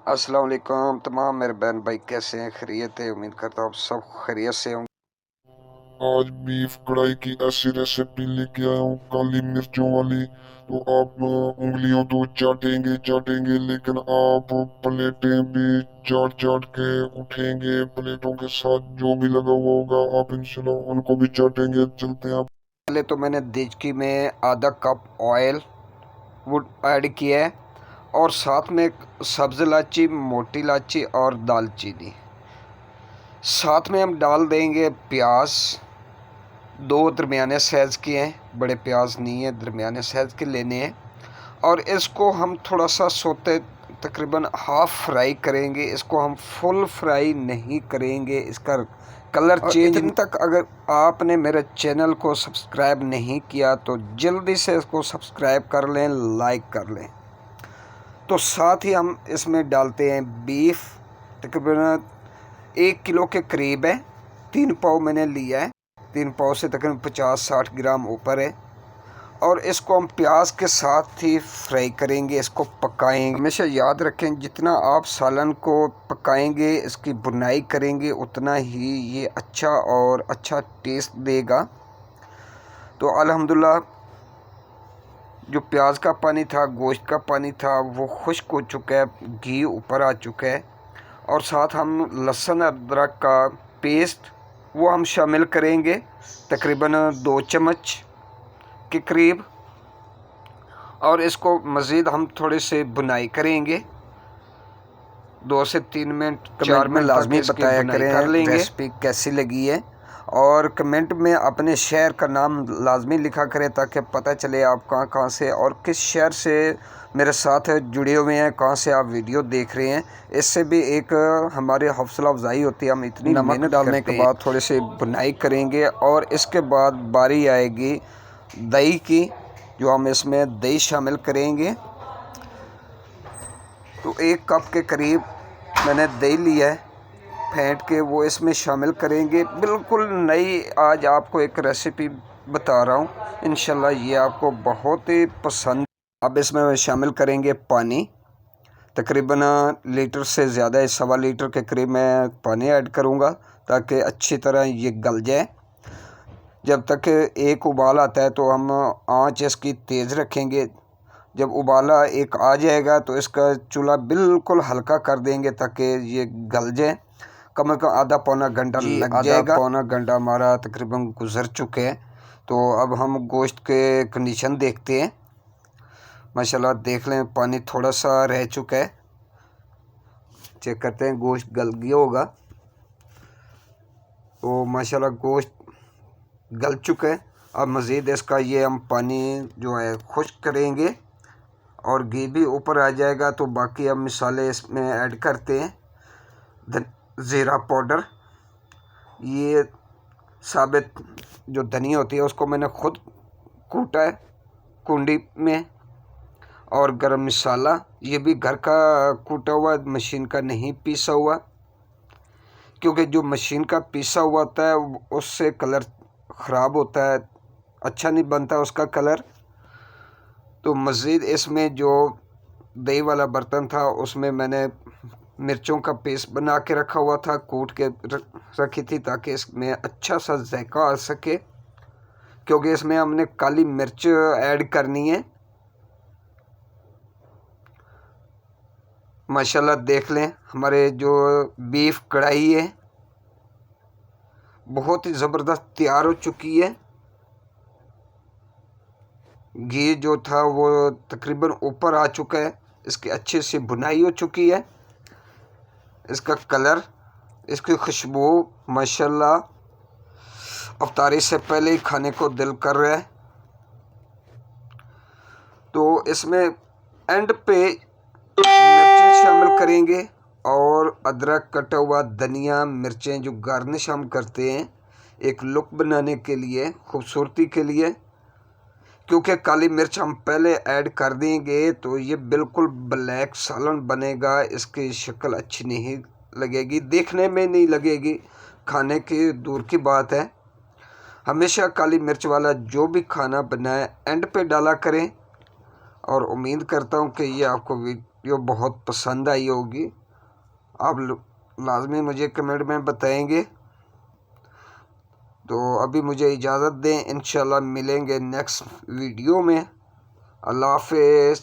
अस्सलाम वालेकुम तमाम मेरे बहन भाई, कैसे हैं? खैरियत है? उम्मीद करता हूँ आप सब खैरियत से होंगे। आज बीफ कढ़ाई की ऐसी रेसिपी लेके आया हूँ काली मिर्चों वाली। तो आप उंगलियों तो चाटेंगे चाटेंगे, लेकिन आप प्लेटें भी चाट चाट के उठेंगे। प्लेटों के साथ जो भी लगा हुआ होगा आप इंशाल्लाह उनको भी चाटेंगे। चलते हैं आप। पहले तो मैंने देचकी में आधा कप ऑयल वो ऐड किया है, और साथ में सब्ज़ इलायची, मोटी इलायची और दालचीनी। साथ में हम डाल देंगे प्याज। दो दरमियाने साइज़ के हैं, बड़े प्याज नहीं है, दरमियाने साइज़ के लेने हैं। और इसको हम थोड़ा सा सोते तकरीबन हाफ फ्राई करेंगे। इसको हम फुल फ्राई नहीं करेंगे, इसका कलर चेंज तक। अगर आपने मेरे चैनल को सब्सक्राइब नहीं किया तो जल्दी से इसको सब्सक्राइब कर लें, लाइक कर लें। तो साथ ही हम इसमें डालते हैं बीफ। तकरीबन 1 किलो के करीब है, 3 पाव मैंने लिया है। 3 पाव से तकरीबन 50-60 ग्राम ऊपर है। और इसको हम प्याज के साथ ही फ्राई करेंगे, इसको पकाएंगे। हमेशा याद रखें, जितना आप सालन को पकाएंगे, इसकी बुनाई करेंगे, उतना ही ये अच्छा और अच्छा टेस्ट देगा। तो अल्हम्दुलिल्लाह जो प्याज का पानी था, गोश्त का पानी था, वो खुश्क हो चुका है, घी ऊपर आ चुका है। और साथ हम लहसुन अदरक का पेस्ट वो हम शामिल करेंगे, तकरीबन 2 चम्मच के करीब। और इसको मज़ीद हम थोड़े से बुनाई करेंगे, 2 से 3 मिनट 4 मिनट लाजमी बताया करें कर लेंगे रेसिपी कैसी लगी है। और कमेंट में अपने शहर का नाम लाजमी लिखा करें, ताकि पता चले आप कहाँ कहाँ से और किस शहर से मेरे साथ जुड़े हुए हैं, कहाँ से आप वीडियो देख रहे हैं। इससे भी एक हमारी हौसला अफजाई होती है। हम इतनी मेहनत डालने के बाद थोड़े से बुनाई करेंगे, और इसके बाद बारी आएगी दही की, जो हम इसमें दही शामिल करेंगे। तो 1 कप के करीब मैंने दही लिया है, फेंट के वो इसमें शामिल करेंगे। बिल्कुल नई आज आपको एक रेसिपी बता रहा हूँ, इंशाल्लाह ये आपको बहुत ही पसंद। अब इसमें शामिल करेंगे पानी, तकरीबन लीटर से ज़्यादा, 1.25 लीटर के करीब मैं पानी ऐड करूँगा, ताकि अच्छी तरह ये गल जाए। जब तक एक उबाल आता है तो हम आँच इसकी तेज़ रखेंगे। जब उबाला एक आ जाएगा तो इसका चूल्हा बिल्कुल हल्का कर देंगे, ताकि ये गल जाए। कम से कम आधा पौना घंटा लग जाएगा। पौना घंटा हमारा तकरीबन गुजर चुके हैं। तो अब हम गोश्त के कंडीशन देखते हैं। माशाल्लाह देख लें, पानी थोड़ा सा रह चुका है, चेक करते हैं गोश्त गल गया होगा। तो माशाल्लाह गोश्त गल चुका है। अब मज़ीद इसका ये हम पानी जो है खुश्क करेंगे, और घी भी ऊपर आ जाएगा। तो बाकी अब मिसाले इसमें ऐड करते हैं। ज़ीरा पाउडर, ये साबित जो धनिया होती है उसको मैंने खुद कूटा है कुंडी में। और गरम मसाला, ये भी घर का कूटा हुआ, मशीन का नहीं पीसा हुआ, क्योंकि जो मशीन का पीसा हुआ होता है उससे कलर ख़राब होता है, अच्छा नहीं बनता उसका कलर। तो मज़ीद इसमें जो दही वाला बर्तन था उसमें मैंने मिर्चों का पेस्ट बना के रखा हुआ था, कूट के रखी थी, ताकि इसमें अच्छा सा जायका आ सके, क्योंकि इसमें हमने काली मिर्च ऐड करनी है। माशाल्लाह देख लें, हमारे जो बीफ कढ़ाई है बहुत ही ज़बरदस्त तैयार हो चुकी है। घी जो था वो तकरीबन ऊपर आ चुका है, इसकी अच्छे से भुनाई हो चुकी है। इसका कलर, इसकी खुशबू माशाल्लाह अफ्तारी से पहले ही खाने को दिल कर रहा है। तो इसमें एंड पे मिर्चें शामिल करेंगे, और अदरक, कटा हुआ धनिया, मिर्चें जो गार्निश हम करते हैं एक लुक बनाने के लिए, खूबसूरती के लिए। क्योंकि काली मिर्च हम पहले ऐड कर देंगे तो ये बिल्कुल ब्लैक सालन बनेगा, इसकी शक्ल अच्छी नहीं लगेगी, देखने में नहीं लगेगी, खाने की दूर की बात है। हमेशा काली मिर्च वाला जो भी खाना बनाए एंड पे डाला करें। और उम्मीद करता हूँ कि ये आपको वीडियो बहुत पसंद आई होगी। आप लाजमी मुझे कमेंट में बताएंगे। तो अभी मुझे इजाज़त दें, इंशाल्लाह मिलेंगे नेक्स्ट वीडियो में। अल्लाह हाफ़िज़।